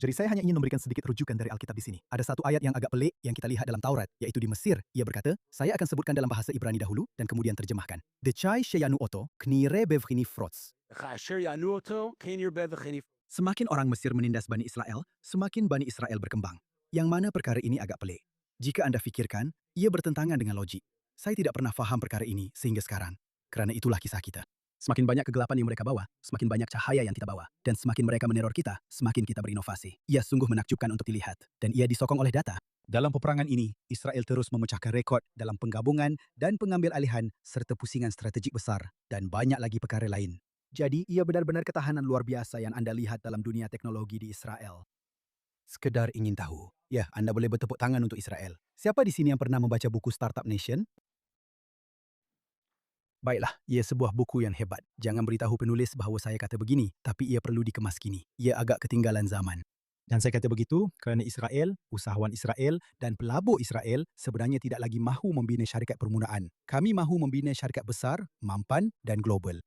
Jadi saya hanya ingin memberikan sedikit rujukan dari Alkitab di sini. Ada satu ayat yang agak pelik yang kita lihat dalam Taurat, yaitu di Mesir. Ia berkata, saya akan sebutkan dalam bahasa Ibrani dahulu dan kemudian terjemahkan. Dechai sheyanu oto, knire bevchini frots. Semakin orang Mesir menindas Bani Israel, semakin Bani Israel berkembang. Yang mana perkara ini agak pelik. Jika Anda fikirkan, ia bertentangan dengan logik. Saya tidak pernah faham perkara ini sehingga sekarang. Karena itulah kisah kita. Semakin banyak kegelapan yang mereka bawa, semakin banyak cahaya yang kita bawa. Dan semakin mereka meneror kita, semakin kita berinovasi. Ia sungguh menakjubkan untuk dilihat. Dan ia disokong oleh data. Dalam peperangan ini, Israel terus memecahkan rekod dalam penggabungan dan pengambil alihan serta pusingan strategik besar dan banyak lagi perkara lain. Jadi, ia benar-benar ketahanan luar biasa yang Anda lihat dalam dunia teknologi di Israel. Sekedar ingin tahu. Ya, Anda boleh bertepuk tangan untuk Israel. Siapa di sini yang pernah membaca buku Startup Nation? Baiklah, ia sebuah buku yang hebat. Jangan beritahu penulis bahawa saya kata begini, tapi ia perlu dikemas kini. Ia agak ketinggalan zaman. Dan saya kata begitu kerana Israel, usahawan Israel dan pelabur Israel sebenarnya tidak lagi mahu membina syarikat permulaan. Kami mahu membina syarikat besar, mampan dan global.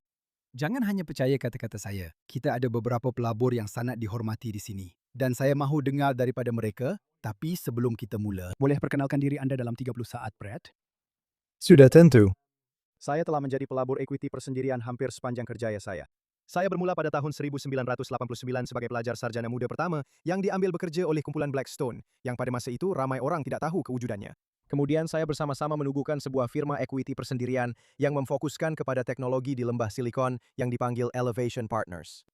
Jangan hanya percaya kata-kata saya. Kita ada beberapa pelabur yang sangat dihormati di sini. Dan saya mahu dengar daripada mereka, tapi sebelum kita mula, boleh perkenalkan diri anda dalam 30 saat, Brad? Sudah tentu. Saya telah menjadi pelabur ekuiti persendirian hampir sepanjang kerjaya saya. Saya bermula pada tahun 1989 sebagai pelajar sarjana muda pertama yang diambil bekerja oleh kumpulan Blackstone, yang pada masa itu ramai orang tidak tahu kewujudannya. Kemudian saya bersama-sama menubuhkan sebuah firma ekuiti persendirian yang memfokuskan kepada teknologi di lembah Silicon yang dipanggil Elevation Partners.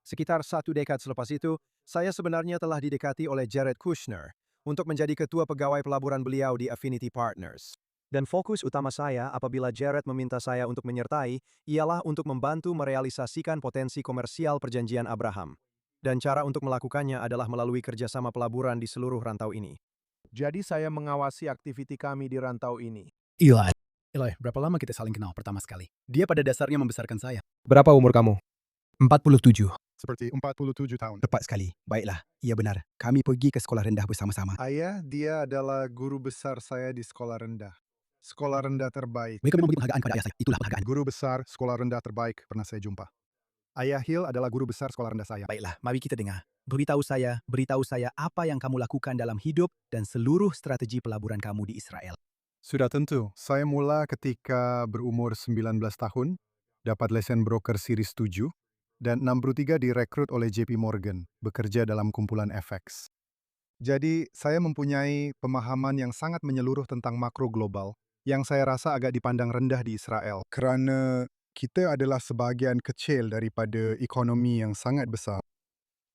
Sekitar 1 dekad selepas itu, saya sebenarnya telah didekati oleh Jared Kushner untuk menjadi ketua pegawai pelaburan beliau di Affinity Partners. Dan fokus utama saya apabila Jared meminta saya untuk menyertai, ialah untuk membantu merealisasikan potensi komersial perjanjian Abraham. Dan cara untuk melakukannya adalah melalui kerjasama pelaburan di seluruh rantau ini. Jadi saya mengawasi aktiviti kami di rantau ini. Eli, berapa lama kita saling kenal pertama sekali? Dia pada dasarnya membesarkan saya. Berapa umur kamu? 47. Seperti 47 tahun. Tepat sekali. Baiklah, ia benar. Kami pergi ke sekolah rendah bersama-sama. Ayah, dia adalah guru besar saya di sekolah rendah. Sekolah rendah terbaik. Mereka memang memberi penghargaan kepada ayah saya. Itulah penghargaan. Guru besar sekolah rendah terbaik pernah saya jumpa. Ayah Hill adalah guru besar sekolah rendah saya. Baiklah, mari kita dengar. Beritahu saya apa yang kamu lakukan dalam hidup dan seluruh strategi pelaburan kamu di Israel. Sudah tentu. Saya mula ketika berumur 19 tahun, dapat lesen broker Series 7, dan 63 direkrut oleh JP Morgan, bekerja dalam kumpulan FX. Jadi, saya mempunyai pemahaman yang sangat menyeluruh tentang makro global, yang saya rasa agak dipandang rendah di Israel, kerana kita adalah sebahagian kecil daripada ekonomi yang sangat besar.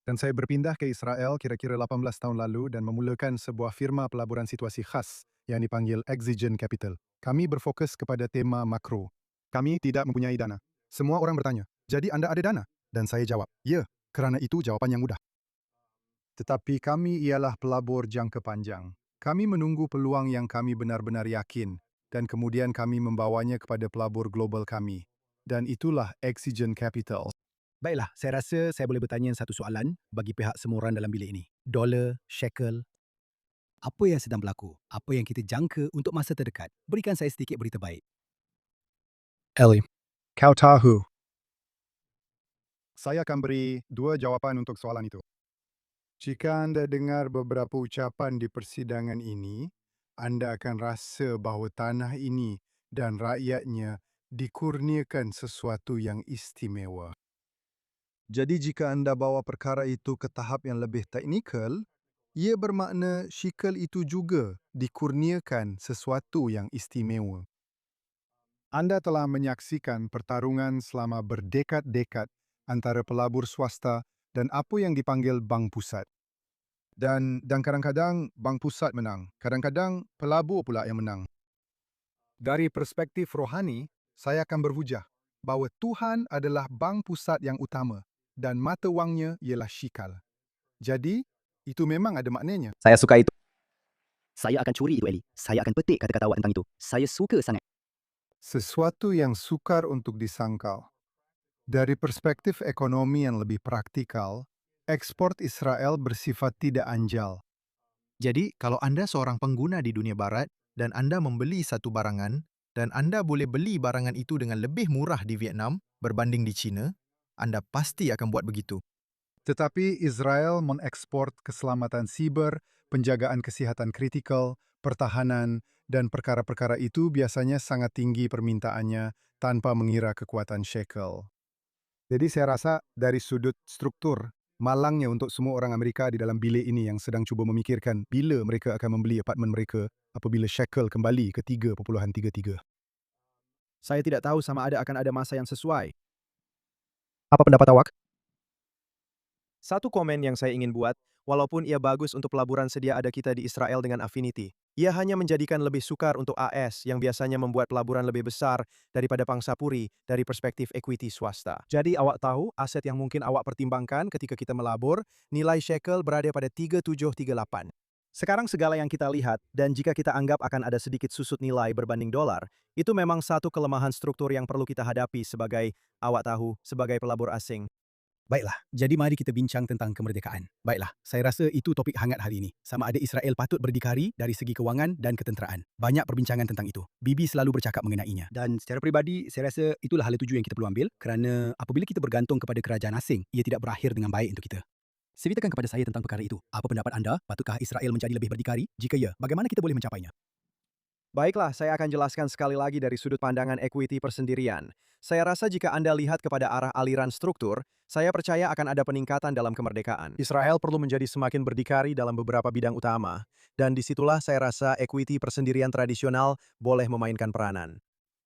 Dan saya berpindah ke Israel kira-kira 18 tahun lalu dan memulakan sebuah firma pelaburan situasi khas yang dipanggil Exigent Capital. Kami berfokus kepada tema makro. Kami tidak mempunyai dana. Semua orang bertanya, jadi Anda ada dana? Dan saya jawab, ya, kerana itu jawapan yang mudah. Tetapi kami ialah pelabur jangka panjang. Kami menunggu peluang yang kami benar-benar yakin, dan kemudian kami membawanya kepada pelabur global kami. Dan itulah Exigent Capital. Baiklah, saya rasa saya boleh bertanya satu soalan bagi pihak semua orang dalam bilik ini. Dolar, shekel, apa yang sedang berlaku? Apa yang kita jangka untuk masa terdekat? Berikan saya sedikit berita baik. Ellie, kau tahu. Saya akan beri 2 jawapan untuk soalan itu. Jika Anda dengar beberapa ucapan di persidangan ini, Anda akan rasa bahawa tanah ini dan rakyatnya dikurniakan sesuatu yang istimewa. Jadi jika Anda bawa perkara itu ke tahap yang lebih teknikal, ia bermakna shikel itu juga dikurniakan sesuatu yang istimewa. Anda telah menyaksikan pertarungan selama berdekad-dekad antara pelabur swasta dan apa yang dipanggil bank pusat. Dan kadang-kadang bank pusat menang, kadang-kadang pelabur pula yang menang. Dari perspektif rohani, saya akan berhujah bahawa Tuhan adalah bank pusat yang utama dan mata wangnya ialah shikal. Jadi, itu memang ada maknanya. Saya suka itu. Saya akan curi itu, Eli. Saya akan petik kata-kata awak tentang itu. Saya suka sangat. Sesuatu yang sukar untuk disangkal. Dari perspektif ekonomi yang lebih praktikal, ekspor Israel bersifat tidak anjal. Jadi, kalau Anda seorang pengguna di dunia barat dan Anda membeli satu barangan dan Anda boleh beli barangan itu dengan lebih murah di Vietnam berbanding di China, Anda pasti akan buat begitu. Tetapi Israel mengekspor keselamatan siber, penjagaan kesehatan kritikal, pertahanan, dan perkara-perkara itu biasanya sangat tinggi permintaannya tanpa mengira kekuatan shekel. Jadi saya rasa dari sudut struktur, malangnya untuk semua orang Amerika di dalam bilik ini yang sedang cuba memikirkan bila mereka akan membeli apartmen mereka apabila shekel kembali ke 3.33. Saya tidak tahu sama ada akan ada masa yang sesuai. Apa pendapat awak? Satu komen yang saya ingin buat, walaupun ia bagus untuk pelaburan sedia ada kita di Israel dengan Affinity, ia hanya menjadikan lebih sukar untuk AS yang biasanya membuat pelaburan lebih besar daripada pangsa puri dari perspektif equity swasta. Jadi awak tahu aset yang mungkin awak pertimbangkan ketika kita melabur, nilai shekel berada pada 3738. Sekarang segala yang kita lihat, dan jika kita anggap akan ada sedikit susut nilai berbanding dolar, itu memang satu kelemahan struktur yang perlu kita hadapi sebagai, awak tahu, sebagai pelabur asing. Baiklah, jadi mari kita bincang tentang kemerdekaan. Baiklah, saya rasa itu topik hangat hari ini. Sama ada Israel patut berdikari dari segi kewangan dan ketenteraan. Banyak perbincangan tentang itu. Bibi selalu bercakap mengenainya. Dan secara peribadi, saya rasa itulah hala tuju yang kita perlu ambil kerana apabila kita bergantung kepada kerajaan asing, ia tidak berakhir dengan baik untuk kita. Ceritakan kepada saya tentang perkara itu. Apa pendapat anda? Patutkah Israel menjadi lebih berdikari? Jika ya, bagaimana kita boleh mencapainya? Baiklah, saya akan jelaskan sekali lagi dari sudut pandangan equity persendirian. Saya rasa jika Anda lihat kepada arah aliran struktur, saya percaya akan ada peningkatan dalam kemerdekaan. Israel perlu menjadi semakin berdikari dalam beberapa bidang utama, dan disitulah saya rasa equity persendirian tradisional boleh memainkan peranan.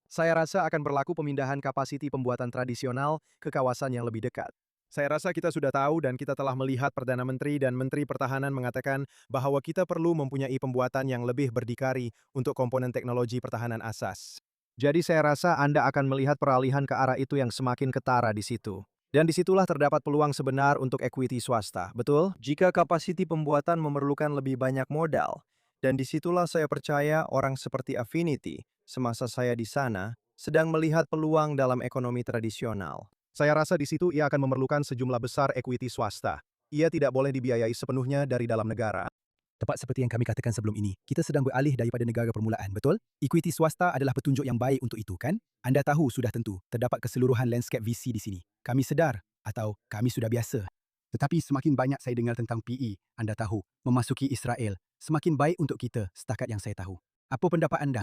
Saya rasa akan berlaku pemindahan kapasiti pembuatan tradisional ke kawasan yang lebih dekat. Saya rasa kita sudah tahu dan kita telah melihat Perdana Menteri dan Menteri Pertahanan mengatakan bahwa kita perlu mempunyai pembuatan yang lebih berdikari untuk komponen teknologi pertahanan asas. Jadi saya rasa Anda akan melihat peralihan ke arah itu yang semakin ketara di situ. Dan disitulah terdapat peluang sebenar untuk equity swasta, betul? Jika kapasiti pembuatan memerlukan lebih banyak modal, dan disitulah saya percaya orang seperti Affinity, semasa saya di sana, sedang melihat peluang dalam ekonomi tradisional. Saya rasa di situ ia akan memerlukan sejumlah besar equity swasta. Ia tidak boleh dibiayai sepenuhnya dari dalam negara. Tepat seperti yang kami katakan sebelum ini, kita sedang beralih daripada negara permulaan, betul? Equity swasta adalah petunjuk yang baik untuk itu, kan? Anda tahu sudah tentu, terdapat keseluruhan landscape VC di sini. Kami sedar, atau kami sudah biasa. Tetapi semakin banyak saya dengar tentang PE, Anda tahu, memasuki Israel, semakin baik untuk kita setakat yang saya tahu. Apa pendapat Anda?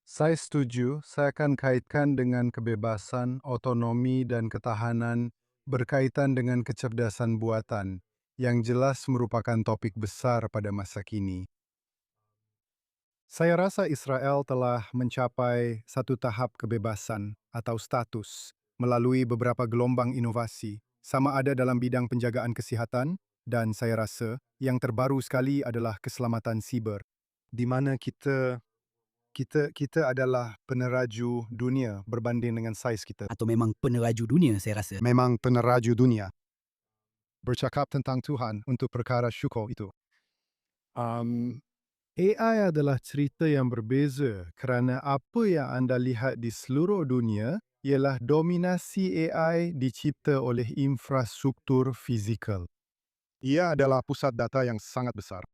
Saya setuju, saya akan kaitkan dengan kebebasan, otonomi, dan ketahanan berkaitan dengan kecerdasan buatan, yang jelas merupakan topik besar pada masa kini. Saya rasa Israel telah mencapai satu tahap kebebasan atau status melalui beberapa gelombang inovasi, sama ada dalam bidang penjagaan kesihatan, dan saya rasa yang terbaru sekali adalah keselamatan siber, di mana kita adalah peneraju dunia berbanding dengan saiz kita. Atau memang peneraju dunia, saya rasa. Memang peneraju dunia. Bercakap tentang Tuhan untuk perkara syukur itu. AI adalah cerita yang berbeza kerana apa yang anda lihat di seluruh dunia ialah dominasi AI dicipta oleh infrastruktur fizikal. Ia adalah pusat data yang sangat besar.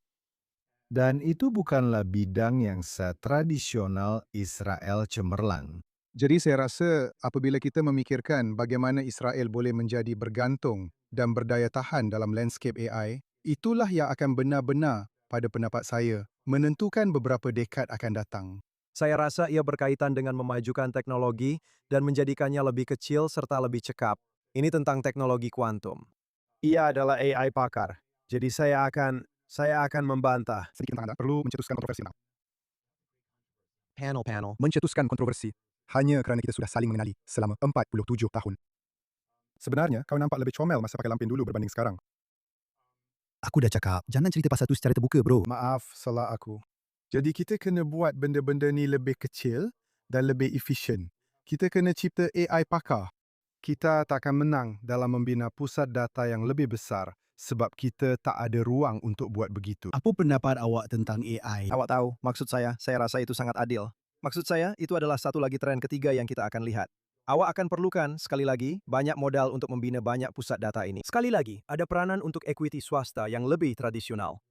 Dan itu bukanlah bidang yang setradisional Israel cemerlang. Jadi saya rasa apabila kita memikirkan bagaimana Israel boleh menjadi bergantung dan berdaya tahan dalam landscape AI, itulah yang akan benar-benar, pada pendapat saya, menentukan beberapa dekad akan datang. Saya rasa ia berkaitan dengan memajukan teknologi dan menjadikannya lebih kecil serta lebih cekap. Ini tentang teknologi kuantum. Ia adalah AI pakar, jadi saya akan membantah. Sedikit tentang Anda, perlu mencetuskan kontroversi. Panel. Mencetuskan kontroversi hanya kerana kita sudah saling mengenali selama 47 tahun. Sebenarnya, kau nampak lebih comel masa pakai lampin dulu berbanding sekarang. Aku dah cakap, jangan cerita pasal tu secara terbuka, bro. Maaf, salah aku. Jadi kita kena buat benda-benda ni lebih kecil dan lebih efisien. Kita kena cipta AI pakar. Kita takkan menang dalam membina pusat data yang lebih besar sebab kita tak ada ruang untuk buat begitu. Apa pendapat awak tentang AI? Awak tahu, maksud saya rasa itu sangat adil. Maksud saya, itu adalah satu lagi tren ketiga yang kita akan lihat. Awak akan perlukan, sekali lagi, banyak modal untuk membina banyak pusat data ini. Sekali lagi, ada peranan untuk equity swasta yang lebih tradisional.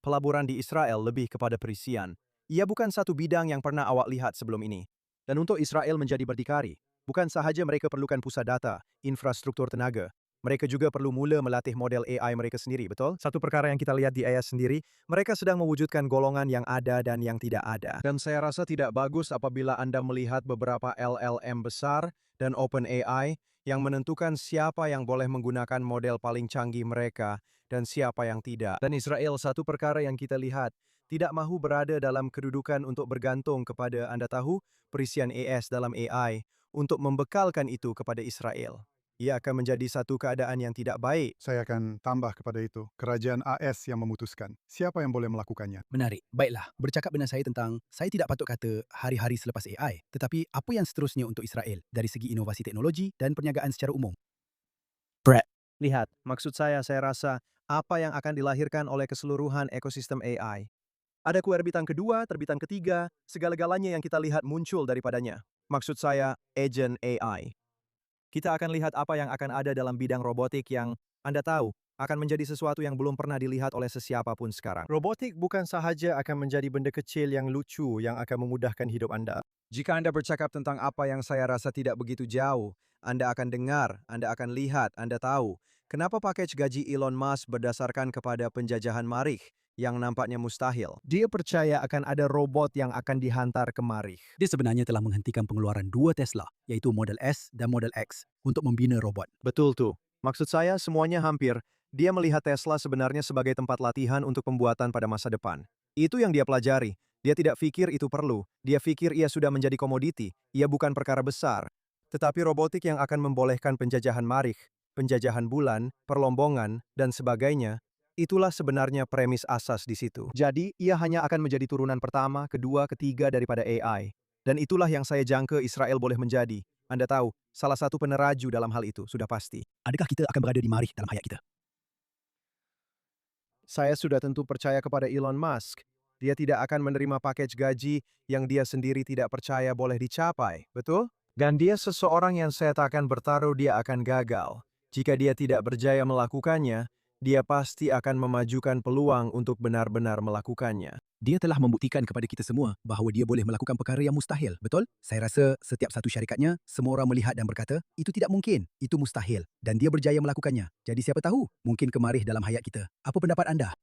Pelaburan di Israel lebih kepada perisian. Ia bukan satu bidang yang pernah awak lihat sebelum ini. Dan untuk Israel menjadi berdikari, bukan sahaja mereka perlukan pusat data, infrastruktur tenaga, Mereka juga perlu mula melatih model AI mereka sendiri, betul? Satu perkara yang kita lihat di AIS sendiri, mereka sedang mewujudkan golongan yang ada dan yang tidak ada. Dan saya rasa tidak bagus apabila Anda melihat beberapa LLM besar dan OpenAI yang menentukan siapa yang boleh menggunakan model paling canggih mereka dan siapa yang tidak. Dan Israel, satu perkara yang kita lihat, tidak mahu berada dalam kedudukan untuk bergantung kepada, Anda tahu, perisian AS dalam AI untuk membekalkan itu kepada Israel. Ia akan menjadi satu keadaan yang tidak baik. Saya akan tambah kepada itu, kerajaan AS yang memutuskan siapa yang boleh melakukannya. Menarik. Baiklah, bercakap dengan saya tentang saya tidak patut kata hari-hari selepas AI, tetapi apa yang seterusnya untuk Israel dari segi inovasi teknologi dan perniagaan secara umum? Lihat, maksud saya rasa apa yang akan dilahirkan oleh keseluruhan ekosistem AI. Ada kue terbitan kedua, terbitan ketiga, segala-galanya yang kita lihat muncul daripadanya. Maksud saya, agent AI. Kita akan lihat apa yang akan ada dalam bidang robotik yang, Anda tahu, akan menjadi sesuatu yang belum pernah dilihat oleh sesiapapun sekarang. Robotik bukan sahaja akan menjadi benda kecil yang lucu yang akan memudahkan hidup Anda. Jika Anda bercakap tentang apa yang saya rasa tidak begitu jauh, Anda akan dengar, Anda akan lihat, Anda tahu, kenapa package gaji Elon Musk berdasarkan kepada penjajahan Marikh yang nampaknya mustahil. Dia percaya akan ada robot yang akan dihantar ke Marikh. Dia sebenarnya telah menghentikan pengeluaran dua Tesla, yaitu Model S dan Model X, untuk membina robot. Betul tuh. Maksud saya semuanya hampir, dia melihat Tesla sebenarnya sebagai tempat latihan untuk pembuatan pada masa depan. Itu yang dia pelajari. Dia tidak pikir itu perlu. Dia pikir ia sudah menjadi komoditi. Ia bukan perkara besar. Tetapi robotik yang akan membolehkan penjajahan Marikh, penjajahan bulan, perlombongan, dan sebagainya, itulah sebenarnya premis asas di situ. Jadi, ia hanya akan menjadi turunan pertama, kedua, ketiga daripada AI. Dan itulah yang saya jangka Israel boleh menjadi. Anda tahu, salah satu peneraju dalam hal itu, sudah pasti. Adakah kita akan berada di Marikh dalam hayat kita? Saya sudah tentu percaya kepada Elon Musk. Dia tidak akan menerima package gaji yang dia sendiri tidak percaya boleh dicapai, betul? Dan dia seseorang yang saya takkan bertaruh dia akan gagal. Jika dia tidak berjaya melakukannya, dia pasti akan memajukan peluang untuk benar-benar melakukannya. Dia telah membuktikan kepada kita semua bahawa dia boleh melakukan perkara yang mustahil, betul? Saya rasa setiap satu syarikatnya, semua orang melihat dan berkata, itu tidak mungkin, itu mustahil. Dan dia berjaya melakukannya. Jadi siapa tahu, mungkin ke Marikh dalam hayat kita. Apa pendapat anda?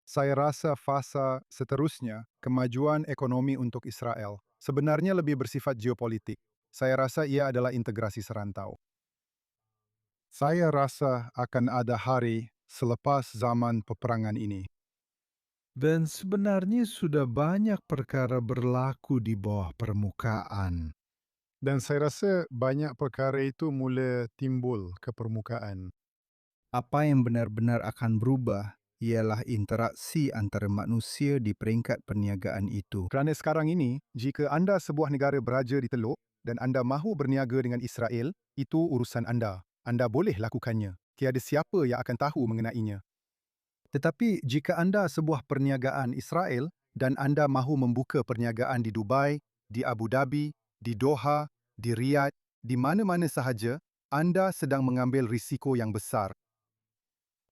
Saya rasa fasa seterusnya, kemajuan ekonomi untuk Israel, sebenarnya lebih bersifat geopolitik. Saya rasa ia adalah integrasi serantau. Saya rasa akan ada hari selepas zaman peperangan ini. Dan sebenarnya sudah banyak perkara berlaku di bawah permukaan. Dan saya rasa banyak perkara itu mula timbul ke permukaan. Apa yang benar-benar akan berubah ialah interaksi antara manusia di peringkat perniagaan itu. Kerana sekarang ini, jika anda sebuah negara beraja di Teluk dan anda mahu berniaga dengan Israel, itu urusan anda. Anda boleh lakukannya. Tiada siapa yang akan tahu mengenainya. Tetapi jika anda sebuah perniagaan Israel dan anda mahu membuka perniagaan di Dubai, di Abu Dhabi, di Doha, di Riyadh, di mana-mana sahaja, anda sedang mengambil risiko yang besar.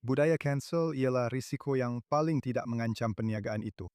Budaya cancel ialah risiko yang paling tidak mengancam perniagaan itu.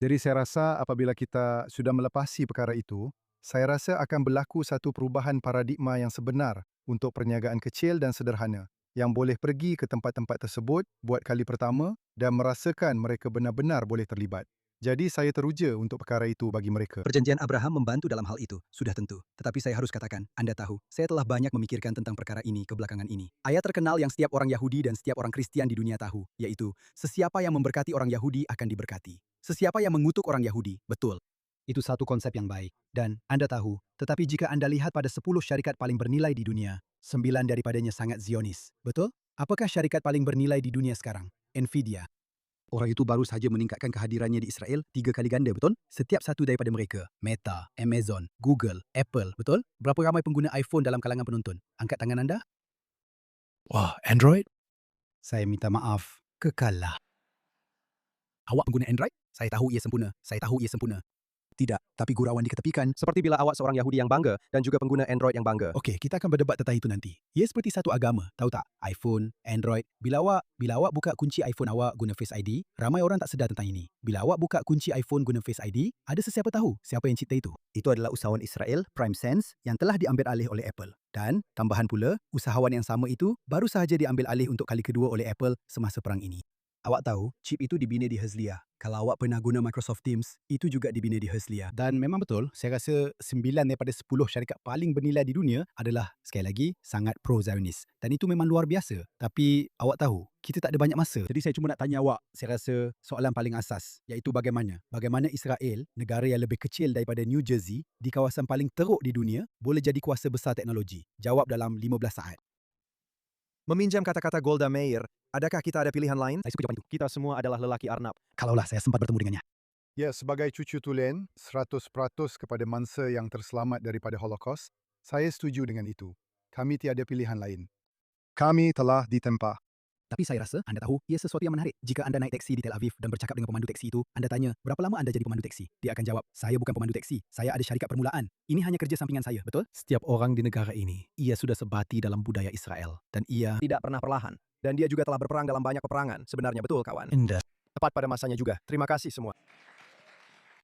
Jadi saya rasa apabila kita sudah melepasi perkara itu, saya rasa akan berlaku satu perubahan paradigma yang sebenar untuk perniagaan kecil dan sederhana yang boleh pergi ke tempat-tempat tersebut buat kali pertama dan merasakan mereka benar-benar boleh terlibat. Jadi saya teruja untuk perkara itu bagi mereka. Perjanjian Abraham membantu dalam hal itu, sudah tentu. Tetapi saya harus katakan, Anda tahu, saya telah banyak memikirkan tentang perkara ini kebelakangan ini. Ayat terkenal yang setiap orang Yahudi dan setiap orang Kristian di dunia tahu, yaitu, sesiapa yang memberkati orang Yahudi akan diberkati. Sesiapa yang mengutuk orang Yahudi, betul. Itu satu konsep yang baik. Dan, Anda tahu, tetapi jika Anda lihat pada 10 syarikat paling bernilai di dunia, 9 daripadanya sangat Zionis, betul? Apakah syarikat paling bernilai di dunia sekarang? Nvidia. Orang itu baru saja meningkatkan kehadirannya di Israel 3 kali ganda, betul? Setiap satu daripada mereka, Meta, Amazon, Google, Apple, betul? Berapa ramai pengguna iPhone dalam kalangan penonton? Angkat tangan anda. Wah, Android? Saya minta maaf, kekalah. Awak pengguna Android? Saya tahu ia sempurna. Saya tahu ia sempurna. Tidak, tapi gurauan diketepikan. Seperti bila awak seorang Yahudi yang bangga dan juga pengguna Android yang bangga. Okey, kita akan berdebat tentang itu nanti. Ia seperti satu agama, tahu tak? iPhone, Android. Bila awak buka kunci iPhone awak guna Face ID, ramai orang tak sedar tentang ini. Bila awak buka kunci iPhone guna Face ID, ada sesiapa tahu siapa yang cipta itu. Itu adalah usahawan Israel, PrimeSense, yang telah diambil alih oleh Apple. Dan, tambahan pula, usahawan yang sama itu baru sahaja diambil alih untuk kali kedua oleh Apple semasa perang ini. Awak tahu, chip itu dibina di Herzliya. Kalau awak pernah guna Microsoft Teams, itu juga dibina di Herzliya. Dan memang betul, saya rasa 9 daripada 10 syarikat paling bernilai di dunia adalah, sekali lagi, sangat pro-Zionis. Dan itu memang luar biasa. Tapi, awak tahu, kita tak ada banyak masa. Jadi saya cuma nak tanya awak, saya rasa soalan paling asas, iaitu bagaimana Israel, negara yang lebih kecil daripada New Jersey, di kawasan paling teruk di dunia, boleh jadi kuasa besar teknologi? Jawab dalam 15 saat. Meminjam kata-kata Golda Meir, adakah kita ada pilihan lain? Saya suka jawapan itu. Kita semua adalah lelaki Arnab. Kalaulah saya sempat bertemu dengannya. Ya, sebagai cucu tulen, 100% kepada mangsa yang terselamat daripada Holocaust, saya setuju dengan itu. Kami tiada pilihan lain. Kami telah ditempa. Tapi saya rasa, anda tahu, ia sesuatu yang menarik. Jika anda naik teksi di Tel Aviv dan bercakap dengan pemandu teksi itu, anda tanya, berapa lama anda jadi pemandu teksi? Dia akan jawab, saya bukan pemandu teksi, saya ada syarikat permulaan. Ini hanya kerja sampingan saya, betul? Setiap orang di negara ini, ia sudah sebati dalam budaya Israel. Dan ia Tidak pernah perlahan. Dan dia juga telah berperang dalam banyak peperangan. Sebenarnya betul, kawan. Anda Tepat pada masanya juga. Terima kasih semua.